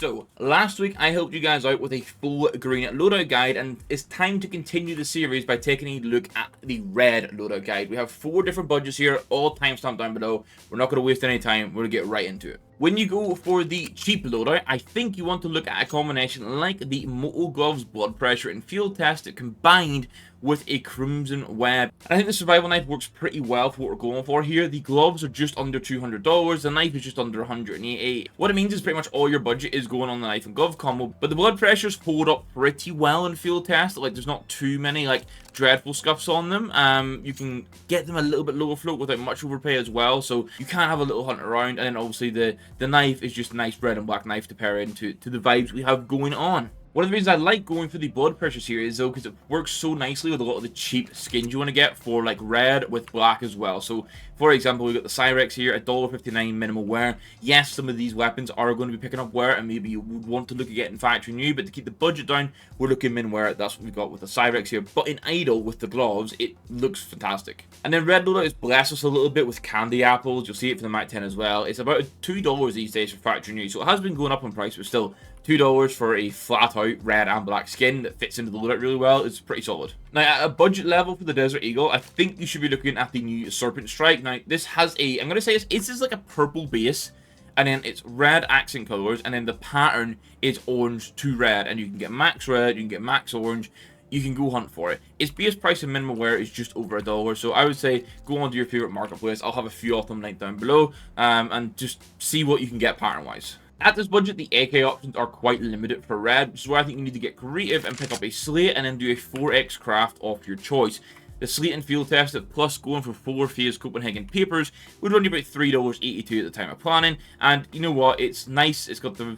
So, last week I helped you guys out with a full green loadout guide, and it's time to continue the series by taking a look at the red loadout guide. We have 4 different budgets here, all timestamped down below. We're not going to waste any time, we're going to get right into it. When you go for the cheap loadout, I think you want to look at a combination like the Moto Gloves Blood Pressure and Field Test combined with a Crimson Web. And I think the survival knife works pretty well for what we're going for here. The gloves are just under $200, the knife is just under $180. What it means is pretty much all your budget is going on the knife and glove combo, but the blood pressures hold up pretty well in Field Test. Like, there's not too many like dreadful scuffs on them. You can get them a little bit lower float without much overpay as well, so you can have a little hunt around. And then obviously the knife is just a nice red and black knife to pair into the vibes we have going on. One of the reasons I like going for the blood pressures here is though because it works so nicely with a lot of the cheap skins you want to get for like red with black as well. So for example, we've got the Cyrex here, $1.59 minimal wear. Yes, some of these weapons are going to be picking up wear and maybe you would want to look at getting factory new, but to keep the budget down, we're looking min wear. That's what we've got with the Cyrex here. But in idle with the gloves, it looks fantastic. And then Red Loadout has blessed us a little bit with candy apples. You'll see it for the Mac 10 as well. It's about $2 these days for factory new, so it has been going up in price, but still $2 for a flat out red and black skin that fits into the loadout really well is pretty solid. Now at a budget level for the Desert Eagle, I think you should be looking at the new Serpent Strike. Now this has a, I'm going to say this is like a purple base, and then it's red accent colors, and then the pattern is orange to red, and you can get max red, you can get max orange. You can go hunt for it. Its base price and minimum wear is just over $1, so I would say go onto your favorite marketplace. I'll have a few of them linked down below, and just see what you can get pattern wise. At this budget, the AK options are quite limited for red, which is why I think you need to get creative and pick up a slate and then do a 4x craft of your choice. The slate and field test plus going for 4 phase Copenhagen papers would run you about $3.82 at the time of planning. And you know what? It's nice. It's got the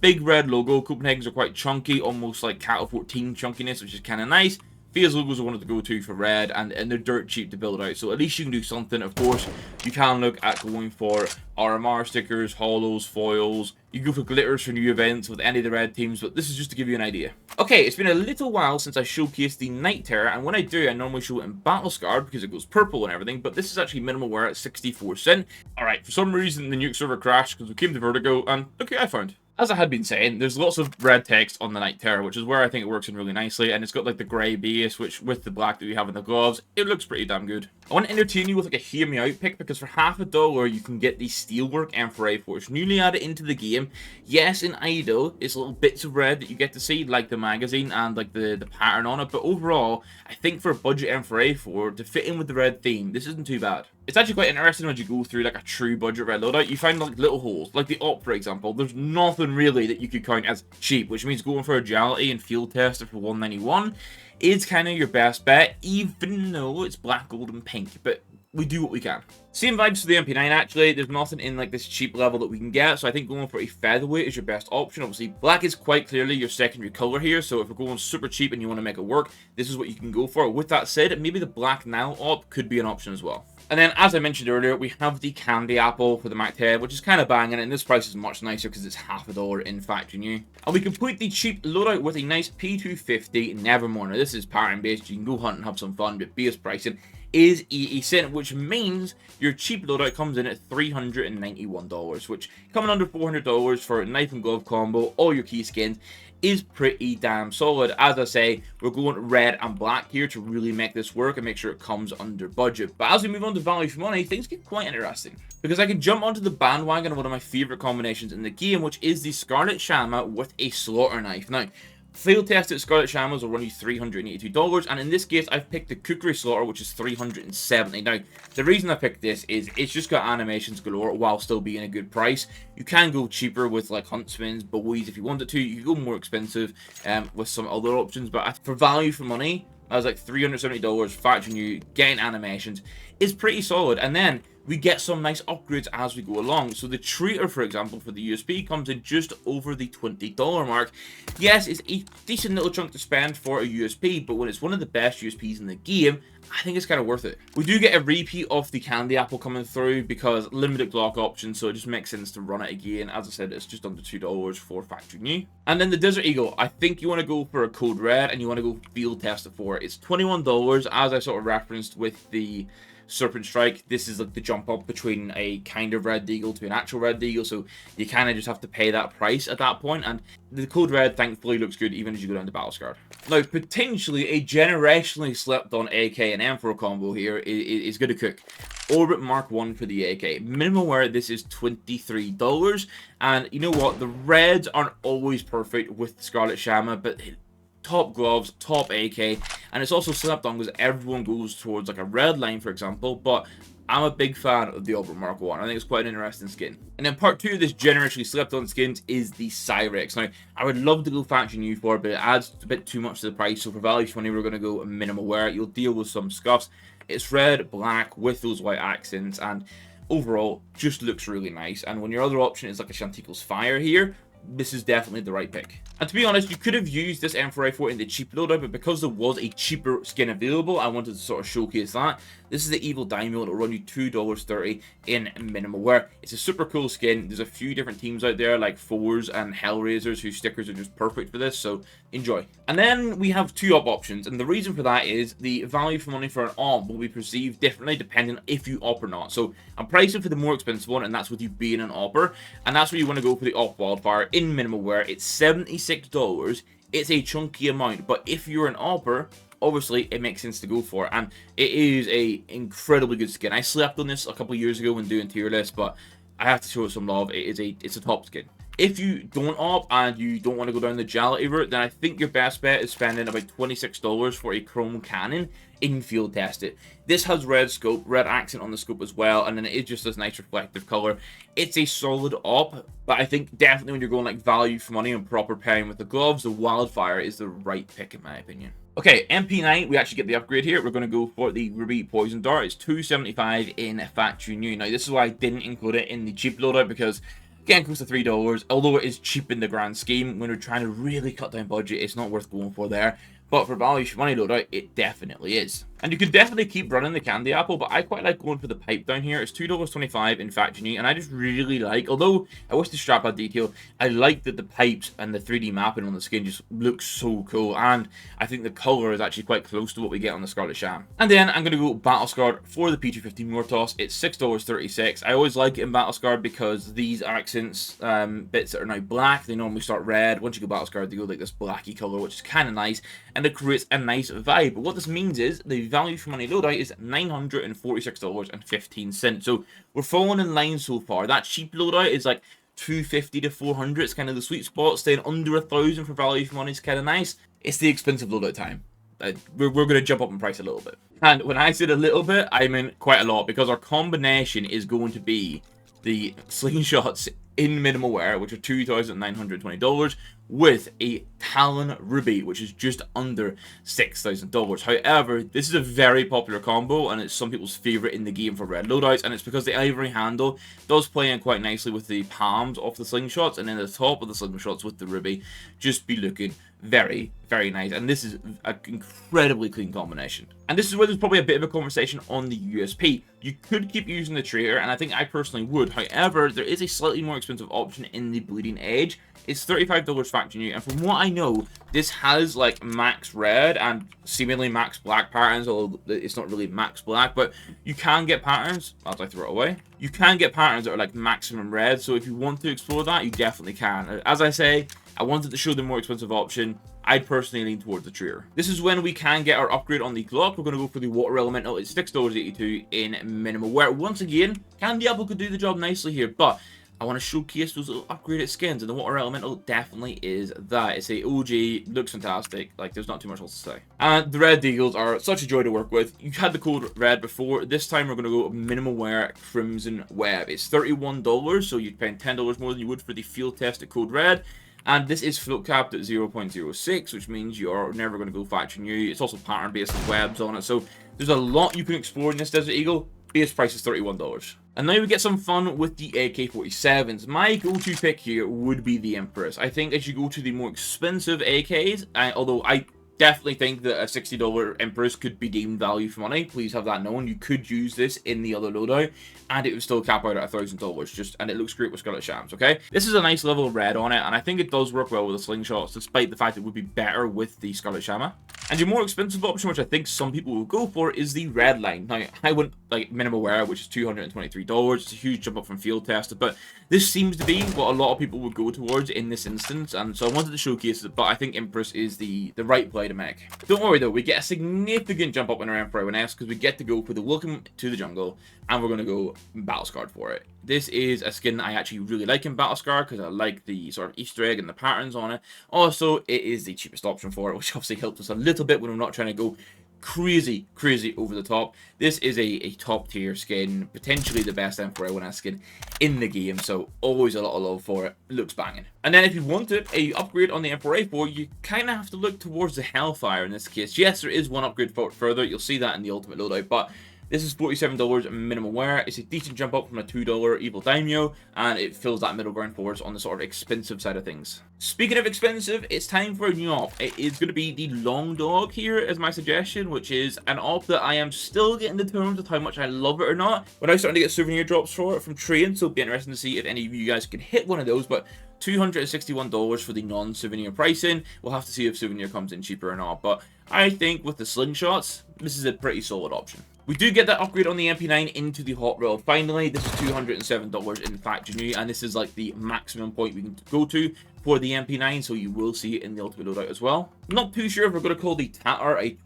big red logo. Copenhagen's are quite chunky, almost like Cattle 14 chunkiness, which is kind of nice. Phase logos are one of the go-to for red, and they're dirt cheap to build out, so at least you can do something. Of course, you can look at going for RMR stickers, holos, foils. You can go for glitters for new events with any of the red teams, but this is just to give you an idea. Okay, it's been a little while since I showcased the Night Terror, and when I do, I normally show it in Battle Scarred because it goes purple and everything, but this is actually minimal wear at 64 cent. Alright, for some reason the nuke server crashed because we came to Vertigo, and look what I found. As I had been saying, there's lots of red text on the Night Terror, which is where I think it works in really nicely, and it's got like the grey base, which with the black that we have in the gloves, it looks pretty damn good. I want to entertain you with like a hear me out pick, because for $1 you can get the Steelwork M4A Forge, newly added into the game. Yes, in idle, it's little bits of red that you get to see, like the magazine and like the pattern on it, but overall, I think for a budget M4A4, to fit in with the red theme, this isn't too bad. It's actually quite interesting when you go through like a true budget red loadout, you find like little holes, like the op for example, there's nothing really that you could count as cheap, which means going for agility and field tester for $191 is kind of your best bet, even though it's black, gold, and pink, but we do what we can. Same vibes for the MP9 actually, there's nothing in like this cheap level that we can get, so I think going for a featherweight is your best option. Obviously, black is quite clearly your secondary color here, so if we're going super cheap and you want to make it work, this is what you can go for. With that said, maybe the black now op could be an option as well. And then, as I mentioned earlier, we have the Candy Apple for the Mac 10, which is kind of banging, and this price is much nicer because it's $1 in factory new. And we complete the cheap loadout with a nice P250 Nevermore. Now, this is pattern based, you can go hunt and have some fun, but base pricing is 80 cent, which means your cheap loadout comes in at $391, which coming under $400 for a knife and glove combo, all your key skins, is pretty damn solid. As I say, we're going red and black here to really make this work and make sure it comes under budget. But as we move on to value for money, things get quite interesting, because I can jump onto the bandwagon of one of my favorite combinations in the game, which is the Scarlet Shama with a slaughter knife. Now, field tested Scarlet Shamas will run you $382, and in this case I've picked the Kukri Slaughter, which is $370. Now, the reason I picked this is it's just got animations galore while still being a good price. You can go cheaper with like Huntsman's, Bowies if you wanted to. You can go more expensive with some other options, but for value for money, I was like $370, factory new, getting animations is pretty solid. And then we get some nice upgrades as we go along. So the Traitor, for example, for the USP comes in just over the $20 mark. Yes, it's a decent little chunk to spend for a USP, but when it's one of the best USPs in the game, I think it's kind of worth it. We do get a repeat of the Candy Apple coming through because limited Glock option, so it just makes sense to run it again. As I said, it's just under $2 for factory new. And then the Desert Eagle, I think you want to go for a code red and you want to go field test it for it. It's $21, as I sort of referenced with the Serpent Strike. This is like the jump up between a kind of Red Deagle to an actual Red Deagle, so you kind of just have to pay that price at that point, and the Code Red thankfully looks good even as you go down to Battle Scarred. Now, potentially a generationally slept on AK and M4 combo here is going to cook. Orbit Mark 1 for the AK. Minimum wear, this is $23. And you know what? The reds aren't always perfect with Scarlet Shama, but top gloves, top AK, and it's also slept on because everyone goes towards like a red line, for example, but I'm a big fan of the Orbit Mark 1. I think it's quite an interesting skin. And then part 2 of this generationally slept on skins is the Cyrex. Now, I would love to go factory new for it, but it adds a bit too much to the price, so for value for money, we're going to go minimal wear. You'll deal with some scuffs. It's red, black, with those white accents, and overall, just looks really nice. And when your other option is like a Shantico's Fire here, this is definitely the right pick. And to be honest, you could have used this M4A4 in the cheap loadout, but because there was a cheaper skin available, I wanted to sort of showcase that. This is the Evil Daimyo. It'll run you $2.30 in minimal wear. It's a super cool skin. There's a few different teams out there like Fours and Hellraisers whose stickers are just perfect for this, so enjoy. And then we have 2 op options, and the reason for that is the value for money for an op will be perceived differently depending on if you op or not. So I'm pricing for the more expensive one, and that's with you being an opper, and that's where you want to go for the op Wildfire in minimal wear. It's $76. It's a chunky amount, but if you're an opper, obviously it makes sense to go for it, and it is a incredibly good skin. I slept on this a couple of years ago when doing tier lists, but I have to show it some love. It's a top skin. If you don't op and you don't want to go down the Jality route, then I think your best bet is spending about $26 for a chrome cannon in field tested. This has red scope, red accent on the scope as well, and then it is just this nice reflective color. It's a solid op, but I think definitely when you're going like value for money and proper pairing with the gloves, the Wildfire is the right pick in my opinion. Okay, MP9, we actually get the upgrade here. We're going to go for the Ruby Poison Dart. It's $2.75 in factory new. Now, this is why I didn't include it in the cheap loadout, because again, close to $3, although it is cheap in the grand scheme. When we're trying to really cut down budget, it's not worth going for there. But for value for money loadout, it definitely is. And you could definitely keep running the candy apple, but I quite like going for the pipe down here. It's $2.25 in factory new, and I just really like, although I wish the strap had detail, I like that the pipes and the 3D mapping on the skin just looks so cool, and I think the color is actually quite close to what we get on the Scarlet Sham. And then I'm going to go Battle Scarred for the P250 Mortos. It's $6.36. I always like it in Battle Scarred because these accents, bits that are now black, they normally start red. Once you go Battle Scarred, they go like this blacky color, which is kind of nice, and it creates a nice vibe. But what this means is the value for money loadout is $946.15. So we're falling in line so far. That cheap loadout is like $250 to $400. It's kind of the sweet spot. Staying under $1,000 for value for money is kind of nice. It's the expensive loadout time. We're going to jump up in price a little bit. And when I said a little bit, I mean quite a lot, because our combination is going to be the slingshots in minimal wear, which are $2,920, with a Talon Ruby, which is just under $6,000. However, this is a very popular combo, and it's some people's favorite in the game for red loadouts, and it's because the ivory handle does play in quite nicely with the palms of the slingshots, and then the top of the slingshots with the Ruby just be looking very, very nice. And this is an incredibly clean combination. And this is where there's probably a bit of a conversation on the USP. You could keep using the traitor, and I think I personally would. However, there is a slightly more expensive option in the Bleeding Edge. It's $35 factory new, and from what I know, this has like max red and seemingly max black patterns, although it's not really max black, but you can get patterns. As I throw it away, you can get patterns that are like maximum red, so if you want to explore that, you definitely can. As I say, I wanted to show the more expensive option. I'd personally lean towards the traitor. This is when we can get our upgrade on the Glock. We're going to go for the Water Elemental. It's $6.82 in minimal wear. Once again, Candy Apple could do the job nicely here, but I want to showcase those little upgraded skins, and the Water Elemental definitely is that. It's a OG, looks fantastic, like there's not too much else to say. And the Red Deagles are such a joy to work with. You had the code red before. This time we're going to go minimal wear Crimson Web. It's $31, so you're paying $10 more than you would for the field tested code red. And this is float capped at 0.06, which means you're never going to go factory new. It's also pattern based with webs on it, so there's a lot you can explore in this Desert Eagle. Base price is $31. And now we get some fun with the AK-47s. My go-to pick here would be the Empress. I think as you go to the more expensive AKs, although I definitely think that a $60 Empress could be deemed value for money. Please have that known. You could use this in the other loadout, and it would still cap out at $1,000. And it looks great with Scarlet Shams, okay? This is a nice level of red on it, and I think it does work well with the slingshots, despite the fact it would be better with the Scarlet Shama. And your more expensive option, which I think some people will go for, is the red line. Now, I wouldn't like minimal wear, which is $223. It's a huge jump up from field tested, but this seems to be what a lot of people would go towards in this instance, and so I wanted to showcase it, but I think Empress is the right play to make. Don't worry though, we get a significant jump up in our Emperor S because we get to go for the Welcome to the Jungle, and we're going to go Battle Scarred for it. This is a skin I actually really like in Battle Scarred because I like the sort of Easter egg and the patterns on it. Also, it is the cheapest option for it, which obviously helps us a little bit when we're not trying to go crazy over the top. This is a top tier skin, potentially the best Emperor S skin in the game, so always a lot of love for it. Looks banging. And then if you wanted a upgrade on the Emperor 4, you kind of have to look towards the Hellfire in this case. Yes, there is one upgrade further, you'll see that in the Ultimate Loadout, but this is $47 minimum wear. It's a decent jump up from a $2 Evil Daimyo, and it fills that middle ground for us on the sort of expensive side of things. Speaking of expensive, it's time for a new op. It is going to be the Long Dog here as my suggestion, which is an op that I am still getting the terms of how much I love it or not. When I started to get souvenir drops for it from Train, so it'll be interesting to see if any of you guys can hit one of those, but $261 for the non-souvenir pricing. We'll have to see if souvenir comes in cheaper or not, but I think with the slingshots, this is a pretty solid option. We do get that upgrade on the MP9 into the Hot Rod finally. This is $207 in Factory New, and this is like the maximum point we can go to for the MP9, so you will see it in the Ultimate Loadout as well. Not too sure if we're going to call the Tatter a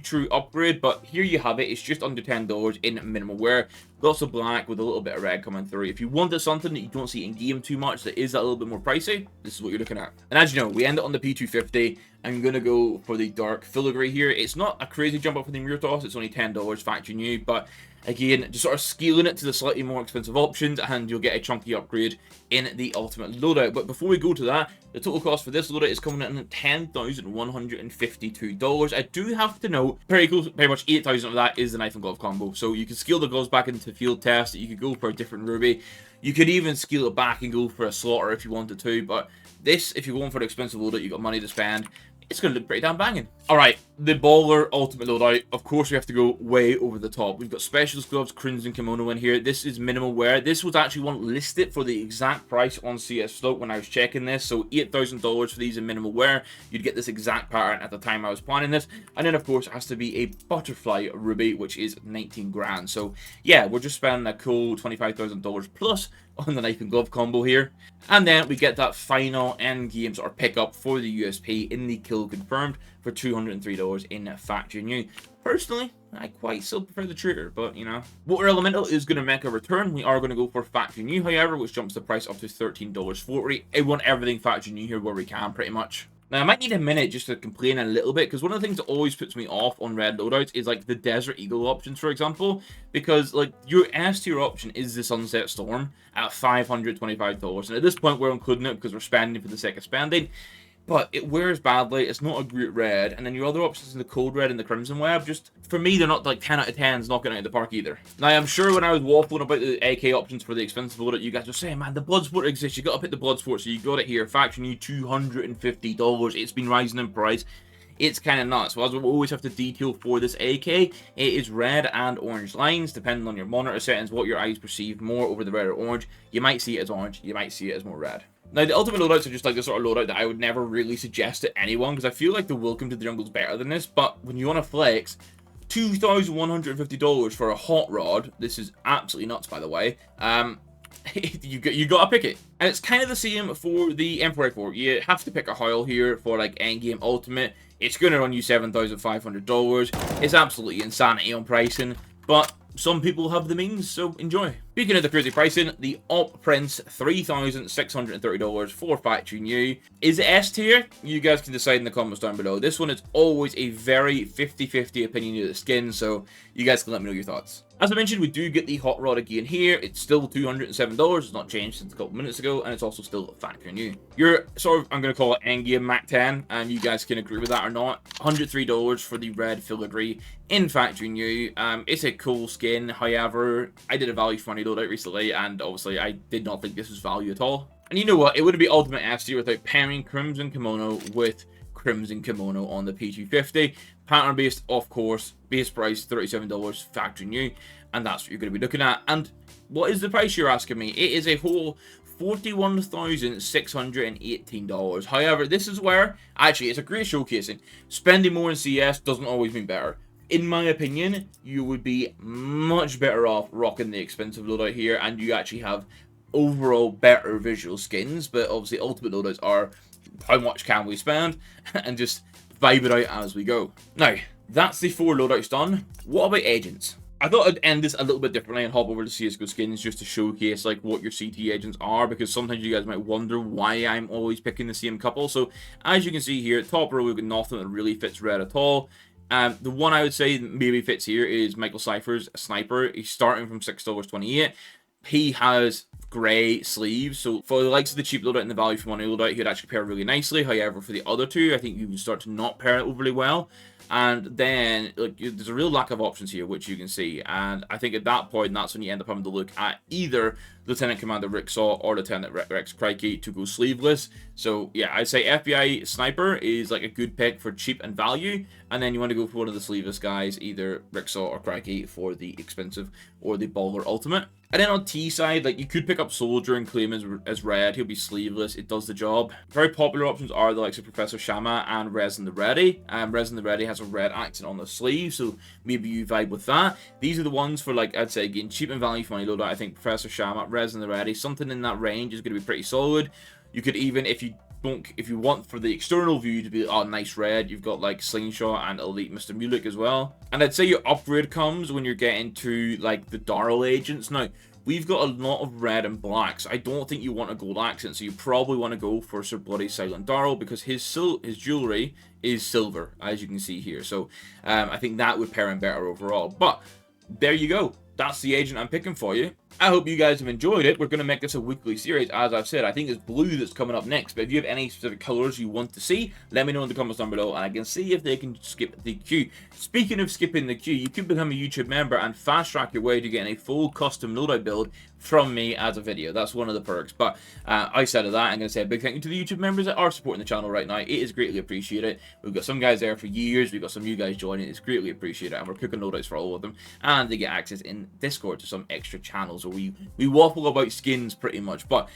true upgrade, but here you have it. It's just under $10 in minimal wear. Lots of black with a little bit of red coming through. If you wanted something that you don't see in game too much that is a little bit more pricey, this is what you're looking at. And as you know, we end it on the P250. I'm going to go for the dark filigree here. It's not a crazy jump up for the mirror toss. It's only $10 factory new, but again, just sort of scaling it to the slightly more expensive options, and you'll get a chunky upgrade in the Ultimate Loadout. But before we go to that, the total cost for this loadout is coming in at $10,152. I do have to note, pretty much 8,000 of that is the knife and glove combo. So you can scale the gloves back into field test. You could go for a different ruby. You could even scale it back and go for a slaughter if you wanted to. But this, if you're going for an expensive loadout, you got money to spend, it's going to look pretty damn banging. Alright, the baller Ultimate Loadout. Of course, we have to go way over the top. We've got Specialist Gloves, Crimson Kimono in here. This is minimal wear. This was actually one listed for the exact price on CS Slope when I was checking this. So $8,000 for these in minimal wear. You'd get this exact pattern at the time I was planning this. And then, of course, it has to be a Butterfly Ruby, which is 19 grand. So, yeah, we're just spending a cool $25,000 plus on the knife and glove combo here. And then we get that final end game sort of pickup for the USP in the kill confirmed for $203 in factory new. Personally, I quite still prefer the trigger, but you know. Water Elemental is going to make a return. We are going to go for factory new, however, which jumps the price up to $13.40. I want everything factory new here where we can, pretty much. Now, I might need a minute just to complain a little bit, because one of the things that always puts me off on Red Loadouts is, like, the Desert Eagle options, for example, because, like, your S tier option is the Sunset Storm at $525, and at this point, we're including it because we're spending for the sake of spending, but it wears badly, it's not a great red, and then your other options in the Cold Red and the Crimson Web, just, for me, they're not, like, 10 out of 10s knocking out of the park either. Now, I'm sure when I was waffling about the AK options for the expensive loadout, you guys were saying, man, the Bloodsport exists, you gotta pick the Bloodsport, so you got it here, factory new, $250, it's been rising in price. It's kind of nuts. So as we always have to detail for this AK, it is red and orange lines, depending on your monitor settings, what your eyes perceive more over the red or orange. You might see it as orange, you might see it as more red. Now, the Ultimate Loadouts are just like the sort of loadout that I would never really suggest to anyone, because I feel like the Welcome to the Jungle is better than this, but when you want to flex, $2,150 for a Hot Rod, this is absolutely nuts, by the way, you gotta pick it. And it's kind of the same for the Emperor 4. You have to pick a Hoyle here for like endgame ultimate. It's gonna run you $7,500. It's absolutely insanity on pricing, but some people have the means, so enjoy. Speaking of the crazy pricing, the Op Prince, $3,630 for factory new. Is it S tier? You guys can decide in the comments down below. This one is always a very 50-50 opinion of the skin, so you guys can let me know your thoughts. As I mentioned, we do get the Hot Rod again here. It's still $207. It's not changed since a couple minutes ago, and it's also still factory new. Your sort of, I'm going to call it endgame Mac 10, and you guys can agree with that or not. $103 for the red filigree in factory new. It's a cool skin. However, I did a value for money loadout recently, and obviously I did not think this was value at all. And you know what? It wouldn't be Ultimate F tier without pairing Crimson Kimono with Crimson Kimono on the P250. Pattern based, of course, base price $37 factory new, and that's what you're going to be looking at. And what is the price, you're asking me? It is a whole $41,618. However, this is where, actually, it's a great showcasing. Spending more in CS doesn't always mean better. In my opinion, you would be much better off rocking the expensive loadout here, and you actually have overall better visual skins. But obviously, ultimate loadouts are how much can we spend, and just vibe it out as we go. Now, that's the 4 loadouts done. What about agents? I thought I'd end this a little bit differently and hop over to CSGO Skins just to showcase like what your CT agents are, because sometimes you guys might wonder why I'm always picking the same couple. So as you can see here, top row, we've got nothing that really fits red at all. The one I would say maybe fits here is Michael Cypher's Sniper. He's starting from $6.28. He has grey sleeves, so for the likes of the cheap loadout and the value for money loadout, he would actually pair really nicely. However, for the other two, I think you can start to not pair it overly well. And then like, there's a real lack of options here, which you can see. And I think at that point, that's when you end up having to look at either Lieutenant Commander Ricksaw or Lieutenant Rex Crikey to go sleeveless. So yeah, I'd say FBI Sniper is like a good pick for cheap and value. And then you want to go for one of the sleeveless guys, either Ricksaw or Crikey for the expensive or the baller ultimate. And then on T side, like you could pick up Soldier and claim as red. He'll be sleeveless. It does the job. Very popular options are the likes of Professor Shama and Resin the Ready. Resin the Ready has a red accent on the sleeve, so maybe you vibe with that. These are the ones for, like, I'd say again, cheap and value for money loadout. I think Professor Shama, Resin the Ready, something in that range is going to be pretty solid. You could even, if you want for the external view to be, oh, nice red, you've got like Slingshot and Elite Mr. Mulek as well. And I'd say your upgrade comes when you're getting to like the Darl agents. Now, we've got a lot of red and blacks. I don't think you want a gold accent, so you probably want to go for Sir Bloody Silent Darl, because his jewelry is silver, as you can see here. So I think that would pair him better overall. But there you go. That's the agent I'm picking for you. I hope you guys have enjoyed it. We're going to make this a weekly series, as I've said. I think it's blue that's coming up next, but if you have any specific colors you want to see, let me know in the comments down below, and I can see if they can skip the queue. Speaking of skipping the queue, you can become a YouTube member and fast track your way to getting a full custom loadout build from me as a video. That's one of the perks. But outside of that, I'm going to say a big thank you to the YouTube members that are supporting the channel right now. It is greatly appreciated. We've got some guys there for years. We've got some new guys joining. It's greatly appreciated, and we're cooking loadouts for all of them. And they get access in Discord to some extra channels where we waffle about skins pretty much. But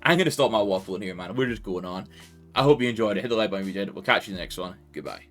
I'm going to stop my waffling here, man. We're just going on. I hope you enjoyed it. Hit the like button if you did. We'll catch you in the next one. Goodbye.